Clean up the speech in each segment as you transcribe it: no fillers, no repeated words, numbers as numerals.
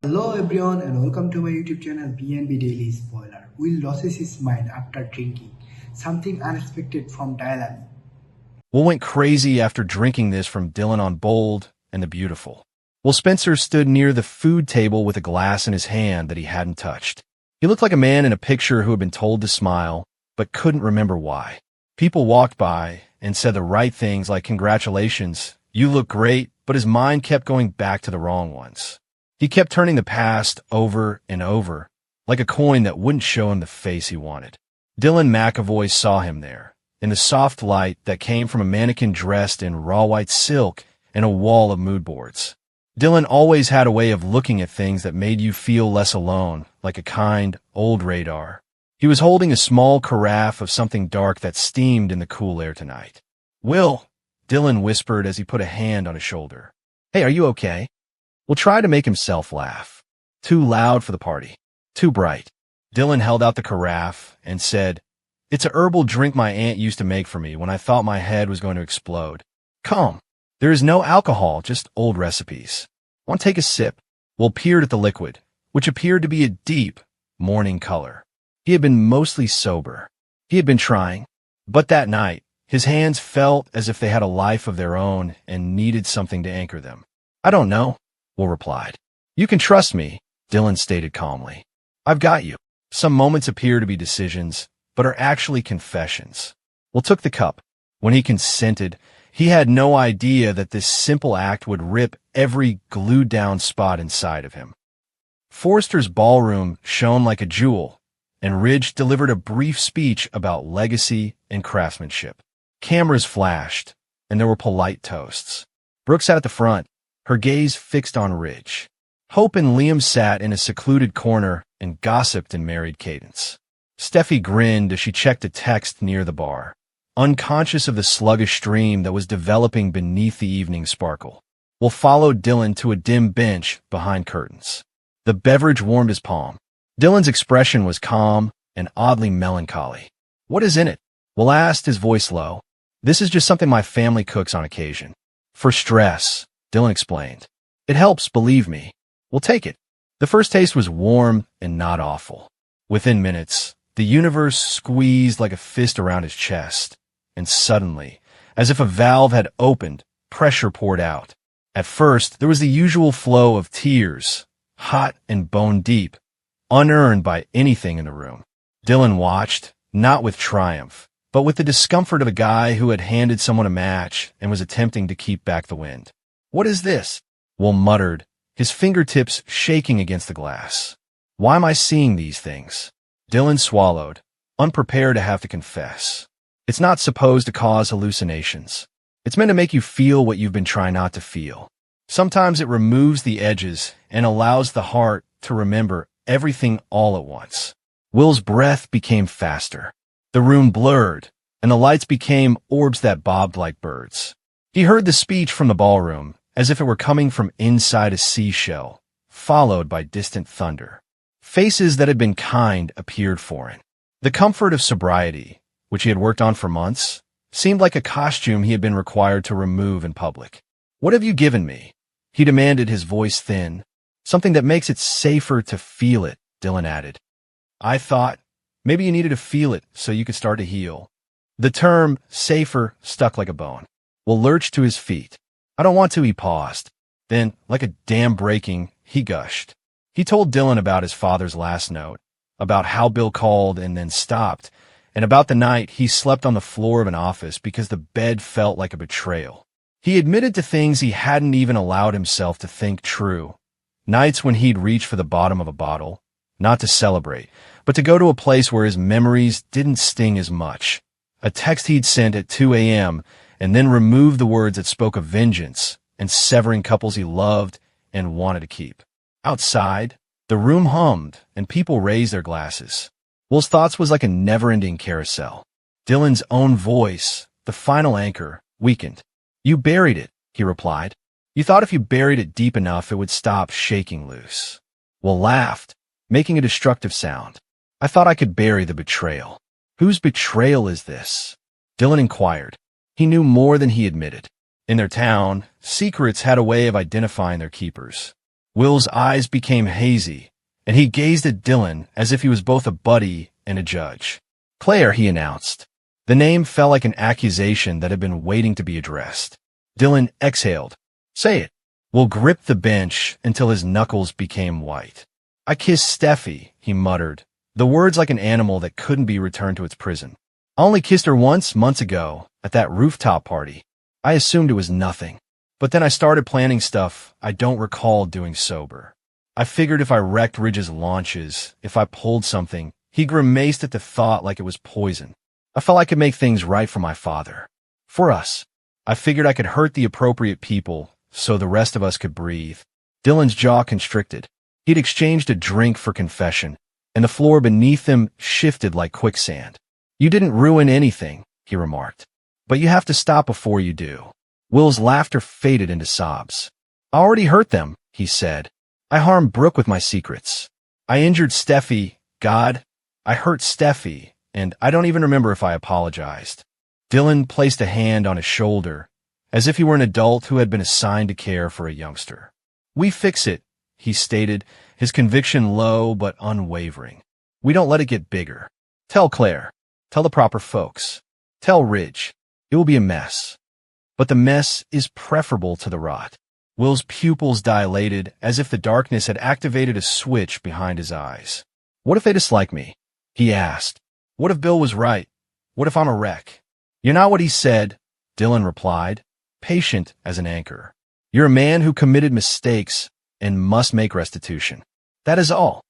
Hello everyone and welcome to my YouTube channel BNB Daily Spoiler. Will loses his mind after drinking. Something unexpected from Dylan. Will went crazy after drinking this from Dylan on Bold and the Beautiful. Will Spencer stood near the food table with a glass in his hand that he hadn't touched. He looked like a man in a picture who had been told to smile, but couldn't remember why. People walked by and said the right things like congratulations, you look great, but his mind kept going back to the wrong ones. He kept turning the past over and over, like a coin that wouldn't show him the face he wanted. Dylan McAvoy saw him there, in the soft light that came from a mannequin dressed in raw white silk and a wall of mood boards. Dylan always had a way of looking at things that made you feel less alone, like a kind, old radar. He was holding a small carafe of something dark that steamed in the cool air tonight. "Will," Dylan whispered as he put a hand on his shoulder. "Hey, are you okay?" Will tried to make himself laugh. Too loud for the party. Too bright. Dylan held out the carafe and said, "It's a herbal drink my aunt used to make for me when I thought my head was going to explode. Come. There is no alcohol, just old recipes. Want to take a sip?" Will peered at the liquid, which appeared to be a deep, morning color. He had been mostly sober. He had been trying. But that night, his hands felt as if they had a life of their own and needed something to anchor them. "I don't know," Will replied. "You can trust me," Dylan stated calmly. "I've got you." Some moments appear to be decisions, but are actually confessions. Will took the cup. When he consented, he had no idea that this simple act would rip every glued-down spot inside of him. Forrester's ballroom shone like a jewel, and Ridge delivered a brief speech about legacy and craftsmanship. Cameras flashed, and there were polite toasts. Brooke sat at the front, her gaze fixed on Ridge. Hope and Liam sat in a secluded corner and gossiped in married cadence. Steffi grinned as she checked a text near the bar, unconscious of the sluggish stream that was developing beneath the evening sparkle. Will followed Dylan to a dim bench behind curtains. The beverage warmed his palm. Dylan's expression was calm and oddly melancholy. "What is in it?" Will asked, his voice low. "This is just something my family cooks on occasion. For stress," Dylan explained. "It helps, believe me. We'll take it." The first taste was warm and not awful. Within minutes, the universe squeezed like a fist around his chest, and suddenly, as if a valve had opened, pressure poured out. At first, there was the usual flow of tears, hot and bone-deep, unearned by anything in the room. Dylan watched, not with triumph, but with the discomfort of a guy who had handed someone a match and was attempting to keep back the wind. "What is this?" Will muttered, his fingertips shaking against the glass. "Why am I seeing these things?" Dylan swallowed, unprepared to have to confess. "It's not supposed to cause hallucinations. It's meant to make you feel what you've been trying not to feel. Sometimes it removes the edges and allows the heart to remember everything all at once." Will's breath became faster. The room blurred, and the lights became orbs that bobbed like birds. He heard the speech from the ballroom, as if it were coming from inside a seashell, followed by distant thunder. Faces that had been kind appeared foreign. The comfort of sobriety, which he had worked on for months, seemed like a costume he had been required to remove in public. "What have you given me?" he demanded, his voice thin. "Something that makes it safer to feel it," Dylan added. "I thought maybe you needed to feel it so you could start to heal." The term safer stuck like a bone. Will lurched to his feet. "I don't want to," he paused. Then, like a dam breaking, he gushed. He told Dylan about his father's last note, about how Bill called and then stopped, and about the night he slept on the floor of an office because the bed felt like a betrayal. He admitted to things he hadn't even allowed himself to think true. Nights when he'd reach for the bottom of a bottle, not to celebrate, but to go to a place where his memories didn't sting as much. A text he'd sent at 2 a.m., and then removed the words that spoke of vengeance and severing couples he loved and wanted to keep. Outside, the room hummed and people raised their glasses. Will's thoughts was like a never-ending carousel. Dylan's own voice, the final anchor, weakened. "You buried it," he replied. "You thought if you buried it deep enough it would stop shaking loose." Will laughed, making a destructive sound. "I thought I could bury the betrayal." "Whose betrayal is this?" Dylan inquired. He knew more than he admitted. In their town, secrets had a way of identifying their keepers. Will's eyes became hazy, and he gazed at Dylan as if he was both a buddy and a judge. Claire, he announced. The name fell like an accusation that had been waiting to be addressed. Dylan exhaled. Say it. Will gripped the bench until his knuckles became white. I kissed Steffi, he muttered, the words like an animal that couldn't be returned to its prison. I only kissed her once, months ago, at that rooftop party. I assumed it was nothing. But then I started planning stuff I don't recall doing sober. I figured if I wrecked Ridge's launches, if I pulled something, he grimaced at the thought like it was poison. I felt I could make things right for my father. For us. I figured I could hurt the appropriate people so the rest of us could breathe. Dylan's jaw constricted. He'd exchanged a drink for confession, and the floor beneath him shifted like quicksand. You didn't ruin anything, he remarked. But you have to stop before you do. Will's laughter faded into sobs. I already hurt them, he said. I harmed Brooke with my secrets. I injured Steffi. God, I hurt Steffi, and I don't even remember if I apologized. Dylan placed a hand on his shoulder, as if he were an adult who had been assigned to care for a youngster. We fix it, he stated, his conviction low but unwavering. We don't let it get bigger. Tell Claire. Tell the proper folks. Tell Ridge. It will be a mess. But the mess is preferable to the rot. Will's pupils dilated as if the darkness had activated a switch behind his eyes. What if they dislike me? He asked. What if Bill was right? What if I'm a wreck? You're not what he said, Dylan replied, patient as an anchor. You're a man who committed mistakes and must make restitution. That is all.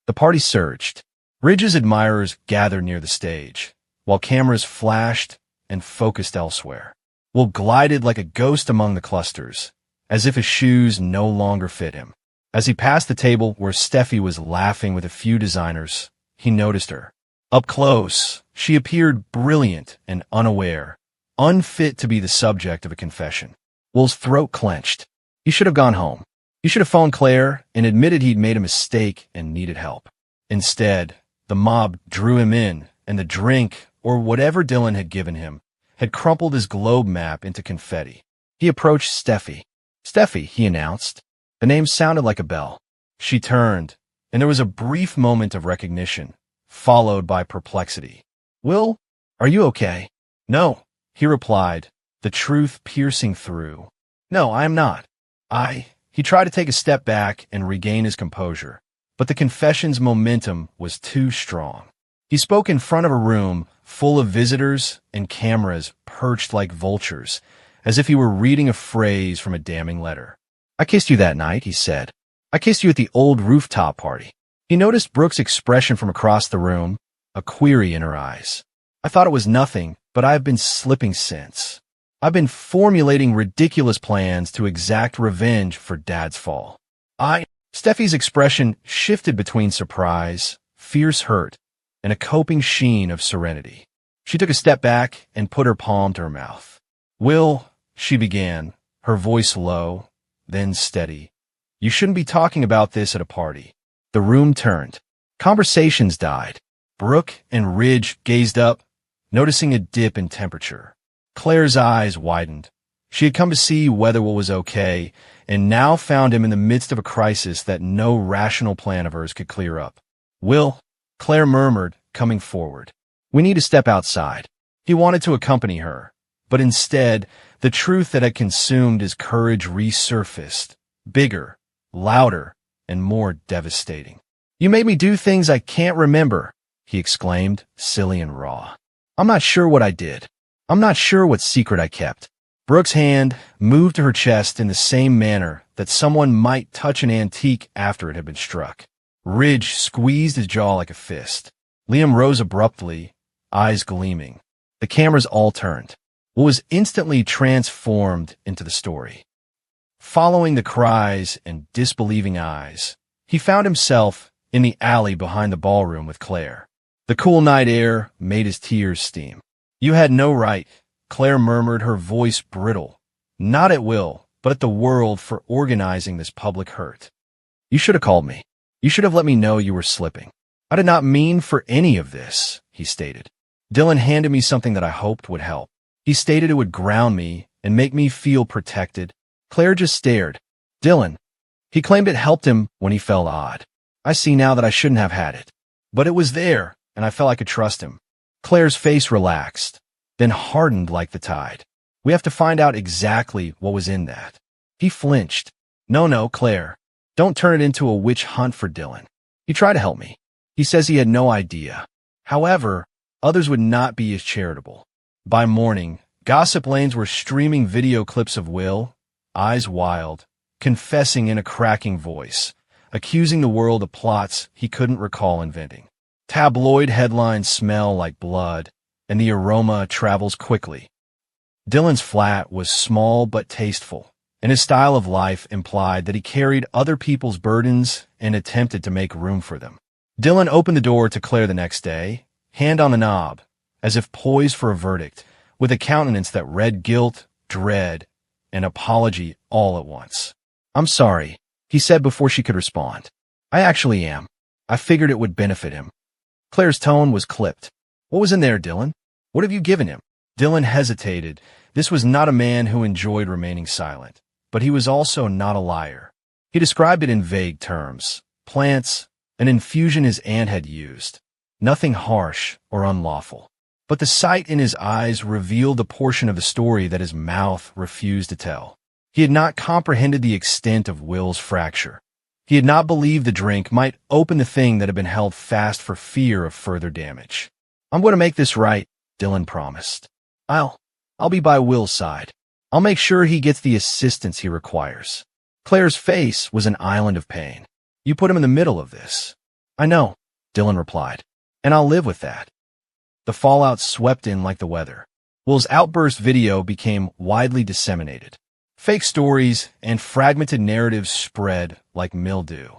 The party surged. Ridge's admirers gathered near the stage, while cameras flashed and focused elsewhere. Will glided like a ghost among the clusters, as if his shoes no longer fit him. As he passed the table where Steffi was laughing with a few designers, he noticed her. Up close, she appeared brilliant and unaware, unfit to be the subject of a confession. Will's throat clenched. He should have gone home. He should have phoned Claire and admitted he'd made a mistake and needed help. Instead, the mob drew him in, and the drink, or whatever Dylan had given him, had crumpled his globe map into confetti. He approached Steffi. Steffi, he announced. The name sounded like a bell. She turned, and there was a brief moment of recognition, followed by perplexity. Will, are you okay? No, he replied, the truth piercing through. No, I am not. He tried to take a step back and regain his composure, but the confession's momentum was too strong. He spoke in front of a room full of visitors and cameras perched like vultures, as if he were reading a phrase from a damning letter. I kissed you that night, he said. I kissed you at the old rooftop party. He noticed Brooke's expression from across the room, a query in her eyes. I thought it was nothing, but I have been slipping since. I've been formulating ridiculous plans to exact revenge for Dad's fall. Steffi's expression shifted between surprise, fierce hurt, and a coping sheen of serenity. She took a step back and put her palm to her mouth. Will, she began, her voice low, then steady. You shouldn't be talking about this at a party. The room turned. Conversations died. Brooke and Ridge gazed up, noticing a dip in temperature. Claire's eyes widened. She had come to see whether Will was okay, and now found him in the midst of a crisis that no rational plan of hers could clear up. Will, Claire murmured, coming forward. We need to step outside. He wanted to accompany her, but instead, the truth that had consumed his courage resurfaced, bigger, louder, and more devastating. You made me do things I can't remember, he exclaimed, silly and raw. I'm not sure what I did. I'm not sure what secret I kept. Brooke's hand moved to her chest in the same manner that someone might touch an antique after it had been struck. Ridge squeezed his jaw like a fist. Liam rose abruptly, eyes gleaming. The cameras all turned. Will was instantly transformed into the story. Following the cries and disbelieving eyes, he found himself in the alley behind the ballroom with Claire. The cool night air made his tears steam. You had no right, Claire murmured, her voice brittle. Not at Will, but at the world for organizing this public hurt. You should have called me. You should have let me know you were slipping. I did not mean for any of this, he stated. Dylan handed me something that I hoped would help. He stated it would ground me and make me feel protected. Claire just stared. Dylan. He claimed it helped him when he felt odd. I see now that I shouldn't have had it. But it was there, and I felt I could trust him. Claire's face relaxed, then hardened like the tide. We have to find out exactly what was in that. He flinched. No, Claire. Don't turn it into a witch hunt for Dylan. He tried to help me. He says he had no idea. However, others would not be as charitable. By morning, gossip lanes were streaming video clips of Will, eyes wild, confessing in a cracking voice, accusing the world of plots he couldn't recall inventing. Tabloid headlines smell like blood, and the aroma travels quickly. Dylan's flat was small but tasteful, and his style of life implied that he carried other people's burdens and attempted to make room for them. Dylan opened the door to Claire the next day, hand on the knob, as if poised for a verdict, with a countenance that read guilt, dread, and apology all at once. "I'm sorry," he said before she could respond. "I actually am. I figured it would benefit him." Claire's tone was clipped. "What was in there, Dylan? What have you given him?" Dylan hesitated. This was not a man who enjoyed remaining silent, but he was also not a liar. He described it in vague terms. Plants, an infusion his aunt had used. Nothing harsh or unlawful. But the sight in his eyes revealed a portion of the story that his mouth refused to tell. He had not comprehended the extent of Will's fracture. He had not believed the drink might open the thing that had been held fast for fear of further damage. "I'm going to make this right," Dylan promised. I'll be by Will's side. I'll make sure he gets the assistance he requires." Claire's face was an island of pain. "You put him in the middle of this." "I know," Dylan replied, "and I'll live with that." The fallout swept in like the weather. Will's outburst video became widely disseminated. Fake stories and fragmented narratives spread like mildew.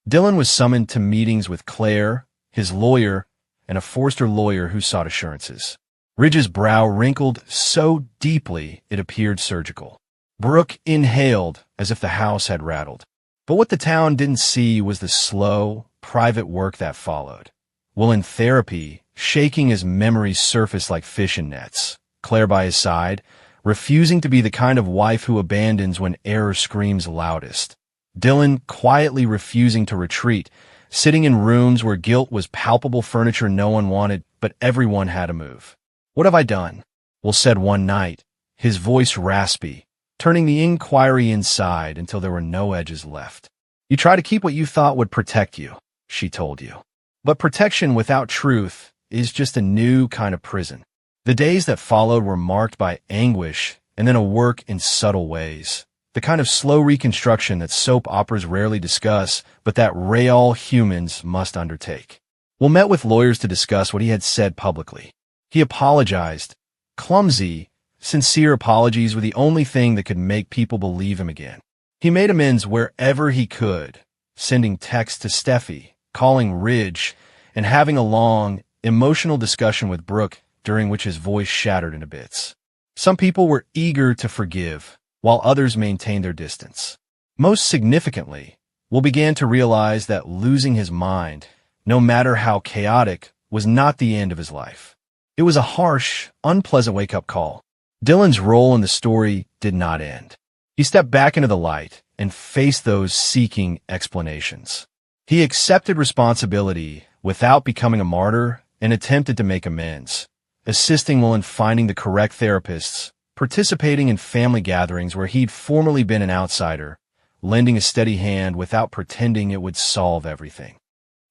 Dylan was summoned to meetings with Claire, his lawyer, and a Forster lawyer who sought assurances. Ridge's brow wrinkled so deeply it appeared surgical. Brooke inhaled as if the house had rattled. But what the town didn't see was the slow, private work that followed. Will in therapy, shaking his memories surfaced like fishing nets. Claire by his side, refusing to be the kind of wife who abandons when error screams loudest. Dylan quietly refusing to retreat, sitting in rooms where guilt was palpable furniture no one wanted, but everyone had to move. "What have I done?" Will said one night, his voice raspy, turning the inquiry inside until there were no edges left. "You try to keep what you thought would protect you," she told you. But protection without truth is just a new kind of prison. The days that followed were marked by anguish and then a work in subtle ways. The kind of slow reconstruction that soap operas rarely discuss, but that real humans must undertake. Will met with lawyers to discuss what he had said publicly. He apologized. Clumsy, sincere apologies were the only thing that could make people believe him again. He made amends wherever he could, sending texts to Steffi, calling Ridge, and having a long, emotional discussion with Brooke during which his voice shattered into bits. Some people were eager to forgive, while others maintained their distance. Most significantly, Will began to realize that losing his mind, no matter how chaotic, was not the end of his life. It was a harsh, unpleasant wake-up call. Dylan's role in the story did not end. He stepped back into the light and faced those seeking explanations. He accepted responsibility without becoming a martyr and attempted to make amends, assisting Will in finding the correct therapists, participating in family gatherings where he'd formerly been an outsider, lending a steady hand without pretending it would solve everything.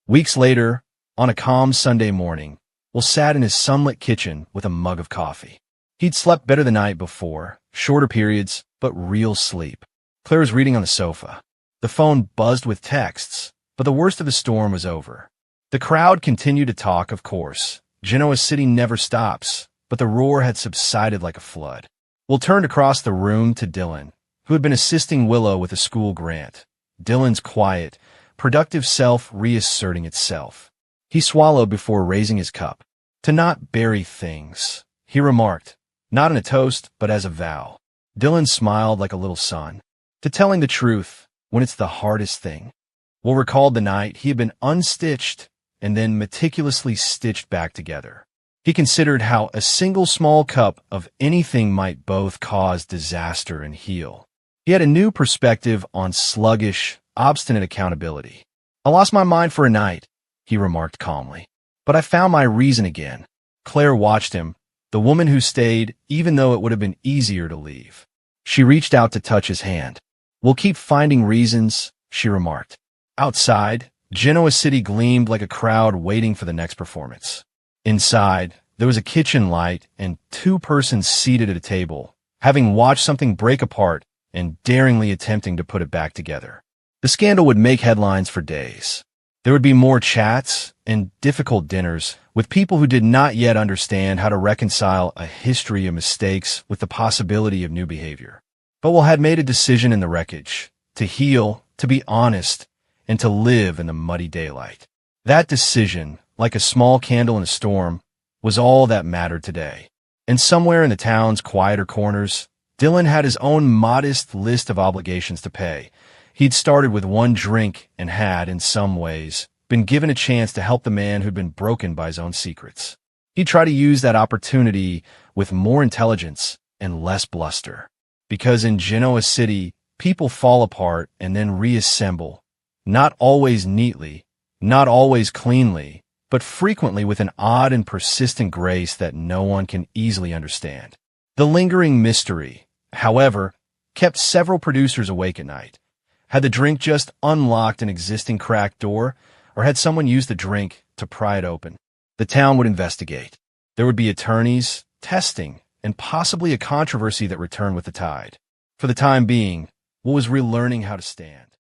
Weeks later, on a calm Sunday morning, Will sat in his sunlit kitchen with a mug of coffee. He'd slept better the night before, shorter periods, but real sleep. Claire was reading on the sofa. The phone buzzed with texts, but the worst of the storm was over. The crowd continued to talk, of course. Genoa City never stops, but the roar had subsided like a flood. Will turned across the room to Dylan, who had been assisting Willow with a school grant. Dylan's quiet, productive self reasserting itself. He swallowed before raising his cup. "To not bury things," he remarked, not in a toast, but as a vow. Dylan smiled like a little son. "To telling the truth when it's the hardest thing." Will recalled the night he had been unstitched and then meticulously stitched back together. He considered how a single small cup of anything might both cause disaster and heal. He had a new perspective on sluggish, obstinate accountability. I lost my mind for a night, he remarked calmly. But I found my reason again. Claire watched him, the woman who stayed, even though it would have been easier to leave. She reached out to touch his hand. We'll keep finding reasons, she remarked. Outside, Genoa City gleamed like a crowd waiting for the next performance. Inside, there was a kitchen light and two persons seated at a table, having watched something break apart and daringly attempting to put it back together. The scandal would make headlines for days. There would be more chats and difficult dinners with people who did not yet understand how to reconcile a history of mistakes with the possibility of new behavior. Boel had made a decision in the wreckage, to heal, to be honest, and to live in the muddy daylight. That decision, like a small candle in a storm, was all that mattered today. And somewhere in the town's quieter corners, Dylan had his own modest list of obligations to pay. He'd started with one drink and had, in some ways, been given a chance to help the man who'd been broken by his own secrets. He'd try to use that opportunity with more intelligence and less bluster. Because in Genoa City, people fall apart and then reassemble, not always neatly, not always cleanly, but frequently with an odd and persistent grace that no one can easily understand. The lingering mystery, however, kept several producers awake at night. Had the drink just unlocked an existing cracked door, or had someone used the drink to pry it open? The town would investigate. There would be attorneys, testing, and possibly a controversy that returned with the tide. For the time being, Will was relearning how to stand.